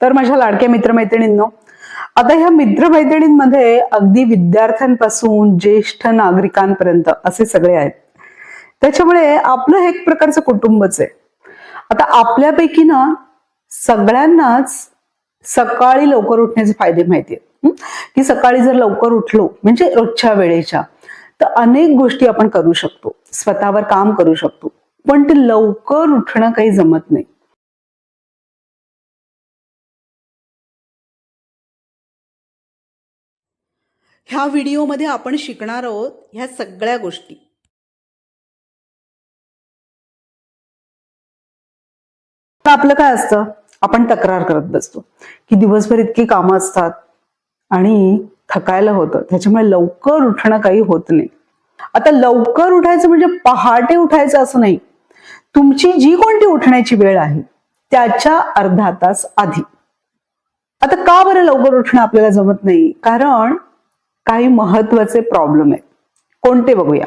तर माझ्या लाडक्या मित्रमैत्रिणींनो, आता ह्या मित्रमैत्रिणींमध्ये अगदी विद्यार्थ्यांपासून ज्येष्ठ नागरिकांपर्यंत असे सगळे आहेत. त्याच्यामुळे आपलं हे एक प्रकारचं कुटुंबच आहे. आता आपल्यापैकी ना सगळ्यांनाच सकाळी लवकर उठण्याचे फायदे माहिती आहेत, की सकाळी जर लवकर उठलो म्हणजे रोजच्या वेळेच्या, तर अनेक गोष्टी आपण करू शकतो, स्वतःवर काम करू शकतो. पण ते लवकर उठणं काही जमत नाही. ह्या व्हिडिओमध्ये आपण शिकणार आहोत ह्या सगळ्या गोष्टी. आपलं काय असतं, आपण तक्रार करत बसतो की दिवसभर इतकी कामं असतात आणि थकायला होतं, त्याच्यामुळे लवकर उठणं काही होत नाही. आता लवकर उठायचं म्हणजे पहाटे उठायचं असं नाही. तुमची जी कोणती उठण्याची वेळ आहे त्याच्या अर्धा तास आधी. आता का बरं लवकर उठणं आपल्याला जमत नाही? कारण काही महत्वाचे प्रॉब्लेम आहेत. कोणते बघूया.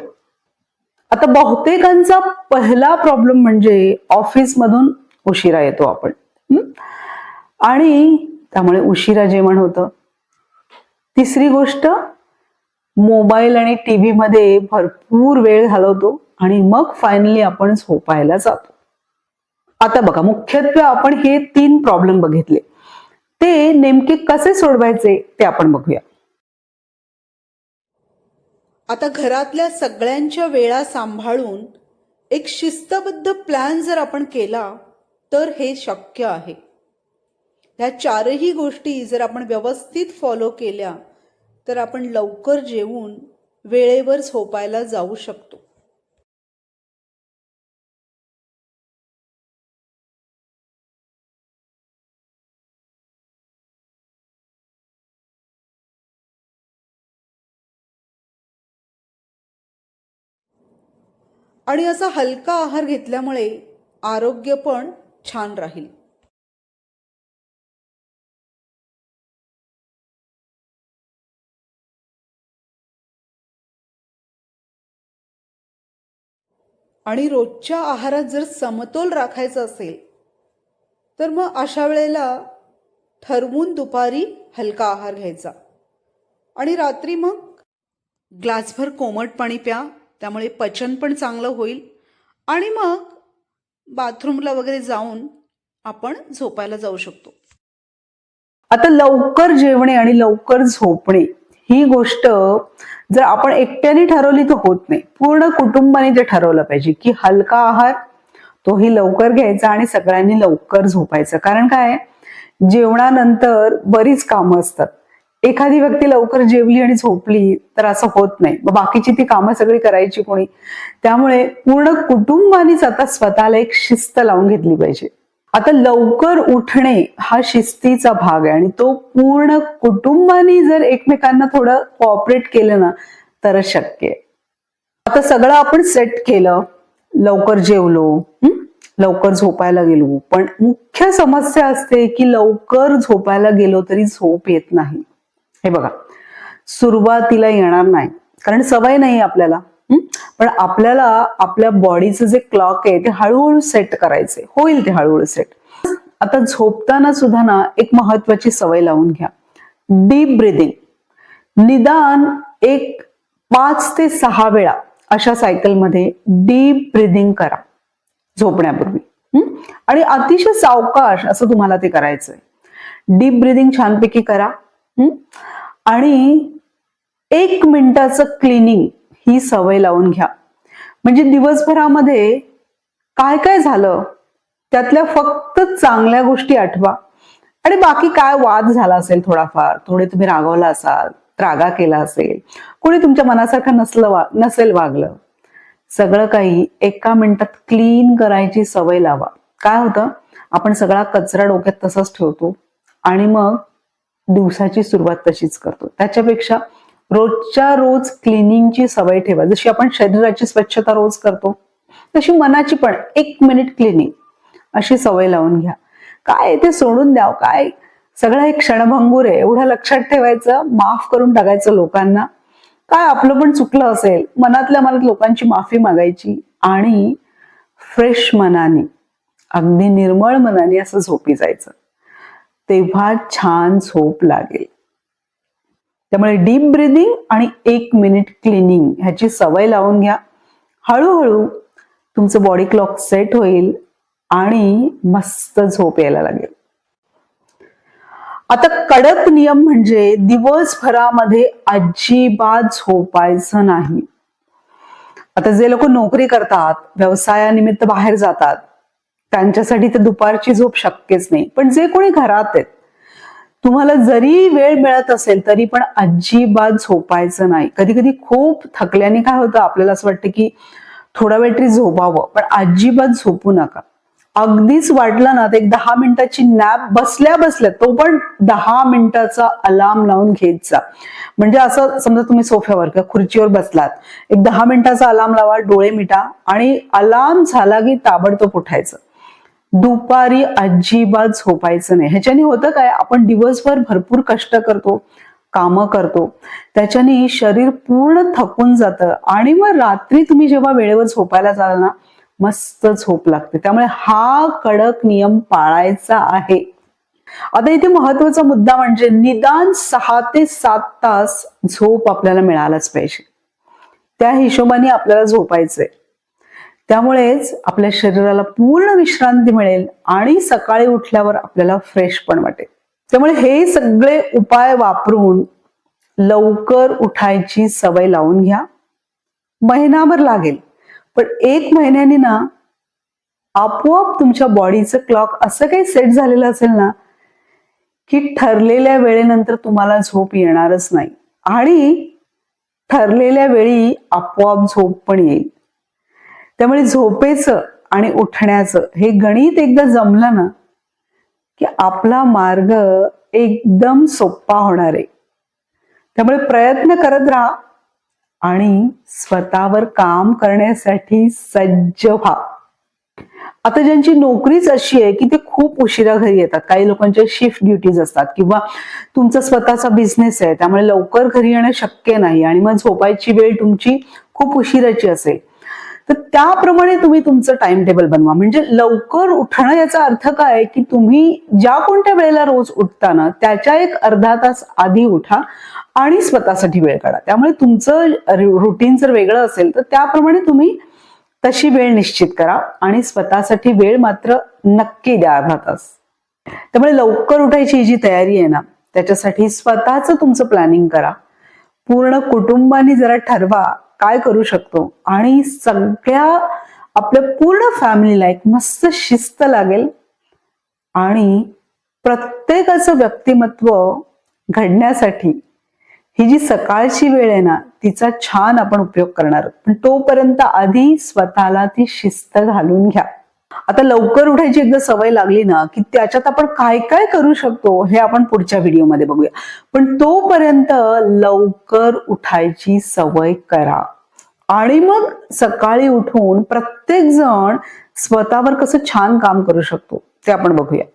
आता बहुतेकांचा पहिला प्रॉब्लेम म्हणजे ऑफिसमधून उशिरा येतो आपण, आणि त्यामुळे उशिरा जेवण होतं. तिसरी गोष्ट, मोबाईल आणि टीव्ही मध्ये भरपूर वेळ घालवतो आणि मग फायनली आपण झोपायला जातो. आता बघा, मुख्यत्वे आपण हे 3 प्रॉब्लेम बघितले. ते नेमके कसे सोडवायचे ते आपण बघूया. आता घरातल्या सगळ्यांच्या वेळा सांभाळून एक शिस्तबद्ध प्लॅन जर आपण केला तर हे शक्य आहे. ह्या 4ही गोष्टी जर आपण व्यवस्थित फॉलो केल्या तर आपण लवकर जेवून वेळेवर झोपायला जाऊ शकतो. आणि असा हलका आहार घेतल्यामुळे आरोग्य पण छान राहील. आणि रोजच्या आहारात जर समतोल राखायचा असेल तर मग अशा वेळेला ठरवून दुपारी हलका आहार घ्यायचा आणि रात्री मग ग्लासभर कोमट पाणी प्या, त्यामुळे पचन पण चांगलं होईल. आणि मग बाथरूमला वगैरे जाऊन आपण झोपायला जाऊ शकतो. आता लवकर जेवणे आणि लवकर झोपणे ही गोष्ट जर आपण एकट्याने ठरवली तर होत नाही. पूर्ण कुटुंबाने ते ठरवलं पाहिजे की हलका आहार तोही लवकर घ्यायचा आणि सगळ्यांनी लवकर झोपायचं. कारण काय, जेवणानंतर बरीच कामं असतात. एखादी व्यक्ती लवकर जेवली आणि झोपली तर असं होत नाही, मग बाकीची ती कामं सगळी करायची कोणी? त्यामुळे पूर्ण कुटुंबानीच आता स्वतःला एक शिस्त लावून घेतली पाहिजे. आता लवकर उठणे हा शिस्तीचा भाग आहे आणि तो पूर्ण कुटुंबाने जर एकमेकांना थोडं कोऑपरेट केलं ना तरच शक्य आहे. आता सगळं आपण सेट केलं, लवकर जेवलो, लवकर झोपायला गेलो, पण मुख्य समस्या असते की लवकर झोपायला गेलो तरी झोप येत नाही. हे बघा, सुरुवातीला येणार नाही कारण सवय नाही आपल्याला, पण आपल्याला आपल्या बॉडीचं जे क्लॉक आहे ते हळूहळू सेट करायचे, होईल ते हळूहळू सेट. आता झोपताना सुद्धा ना एक महत्वाची सवय लावून घ्या, डीप ब्रीदिंग. निदान एक 5 ते 6 वेळा अशा सायकलमध्ये डीप ब्रीदिंग करा झोपण्यापूर्वी. आणि अतिशय सावकाश असं तुम्हाला ते करायचंय. डीप ब्रीदिंग छानपैकी करा. आणि 1 मिनिटाचं क्लिनिंग ही सवय लावून घ्या. म्हणजे दिवसभरामध्ये काय काय झालं त्यातल्या फक्त चांगल्या गोष्टी आठवा आणि बाकी काय वाद झाला असेल, थोडाफार थोडे तुम्ही रागावला असाल, रागा केला असेल, कोणी तुमच्या मनासारखं नसेल वागलं, सगळं काही 1 मिनिटात क्लीन करायची सवय लावा. काय होतं, आपण सगळा कचरा डोक्यात तसंच ठेवतो आणि मग दिवसाची सुरुवात तशीच करतो. त्याच्यापेक्षा रोजच्या रोज क्लिनिंगची सवय ठेवा. जशी आपण शरीराची स्वच्छता रोज करतो तशी मनाची पण 1 मिनिट क्लिनिंग अशी सवय लावून घ्या. काय ते सोडून द्या, काय सगळं एक क्षणभंगूर आहे एवढं लक्षात ठेवायचं, माफ करून टाकायचं लोकांना. काय आपलं पण चुकलं असेल, मनातल्या मनात लोकांची माफी मागायची आणि फ्रेश मनाने, अगदी निर्मळ मनाने असं झोपी जायचं. तेव्हा छान झोप लागेल. त्यामुळे डीप ब्रिदिंग आणि 1 मिनिट क्लिनिंग ह्याची सवय लावून घ्या. हळूहळू तुमचं बॉडी क्लॉक सेट होईल आणि मस्त झोप यायला लागेल. आता कडक नियम म्हणजे दिवसभरामध्ये अजिबात झोपायचं नाही. आता जे लोक नोकरी करतात, व्यवसायानिमित्त बाहेर जातात, त्यांच्यासाठी तर दुपारची झोप शक्यच नाही. पण जे कोणी घरात आहेत, तुम्हाला जरी वेळ मिळत असेल तरी पण अजिबात झोपायचं नाही. कधी कधी खूप थकल्याने काय होतं, आपल्याला असं वाटतं की थोडा वेळ तरी झोपावं, पण अजिबात झोपू नका. अगदीच वाटलं ना तर एक 10 मिनिटाची नॅप बसल्या बसल्या, तो पण 10 मिनिटाचा अलार्म लावून घेत जा. म्हणजे असं समजा तुम्ही सोफ्यावर किंवा खुर्चीवर बसलात, एक 10 मिनिटाचा अलार्म लावा, डोळे मिटा आणि अलार्म झाला की ताबडतोब उठायचं. दुपारी अजिबात झोपायचं नाही. ह्याच्याने होतं काय, आपण दिवसभर भरपूर कष्ट करतो, कामं करतो, त्याच्याने शरीर पूर्ण थकून जातं आणि मग रात्री तुम्ही जेव्हा वेळेवर झोपायला जाल ना, मस्त झोप लागते. त्यामुळे हा कडक नियम पाळायचा आहे. आता इथे महत्वाचा मुद्दा म्हणजे निदान 6 ते 7 तास झोप आपल्याला मिळालाच पाहिजे. त्या हिशोबाने आपल्याला झोपायचंय. त्यामुळेच आपल्या शरीराला पूर्ण विश्रांती मिळेल आणि सकाळी उठल्यावर आपल्याला फ्रेश पण वाटेल. त्यामुळे हे सगळे उपाय वापरून लवकर उठायची सवय लावून घ्या. महिनाभर लागेल, पण 1 महिन्याने ना आपोआप तुमच्या बॉडीचं क्लॉक असं काही सेट झालेलं असेल ना की ठरलेल्या वेळेनंतर तुम्हाला झोप येणारच नाही आणि ठरलेल्या वेळी आपोआप झोप पण येईल. त्यामुळे झोपेचं आणि उठण्याचं हे गणित एकदा जमलं ना की आपला मार्ग एकदम सोपा होणार आहे. त्यामुळे प्रयत्न करत राहा आणि स्वतःवर काम करण्यासाठी सज्ज व्हा. आता ज्यांची नोकरीच अशी आहे की ते खूप उशिरा घरी येतात, काही लोकांच्या शिफ्ट ड्युटीज असतात किंवा तुमचा स्वतःचा बिझनेस आहे, त्यामुळे लवकर घरी येणं शक्य नाही आणि मग झोपायची वेळ तुमची खूप उशिराची असेल, तर त्याप्रमाणे तुम्ही तुमचं टाइम टेबल बनवा. म्हणजे लवकर उठणं याचा अर्थ काय की तुम्ही ज्या कोणत्या वेळेला रोज उठता ना त्याच्या एक अर्धा तास आधी उठा आणि स्वतःसाठी वेळ काढा. त्यामुळे तुमचं रुटीन जर वेगळं असेल तर त्याप्रमाणे तुम्ही तशी वेळ निश्चित करा आणि स्वतःसाठी वेळ मात्र नक्की द्या अर्धा तास. त्यामुळे लवकर उठायची ही जी तयारी आहे ना, त्याच्यासाठी स्वतःचं तुमचं प्लॅनिंग करा. पूर्ण कुटुंबाने जरा ठरवा काय करू शकतो आणि सगळ्या आपल्या पूर्ण फॅमिलीला एक मस्त शिस्त लागेल आणि प्रत्येकाचं व्यक्तिमत्व घडण्यासाठी ही जी सकाळची वेळ आहे ना तिचा छान आपण उपयोग करणार. पण तोपर्यंत आधी स्वतःला ती शिस्त घालून घ्या. आता लवकर उठायची एकदा सवय लागली ना की त्याच्यात आपण काय काय करू शकतो हे आपण पुढच्या व्हिडिओमध्ये बघूया. पण तोपर्यंत लवकर उठायची सवय करा आणि मग सकाळी उठून प्रत्येक जण स्वतःवर कसं छान काम करू शकतो ते आपण बघूया.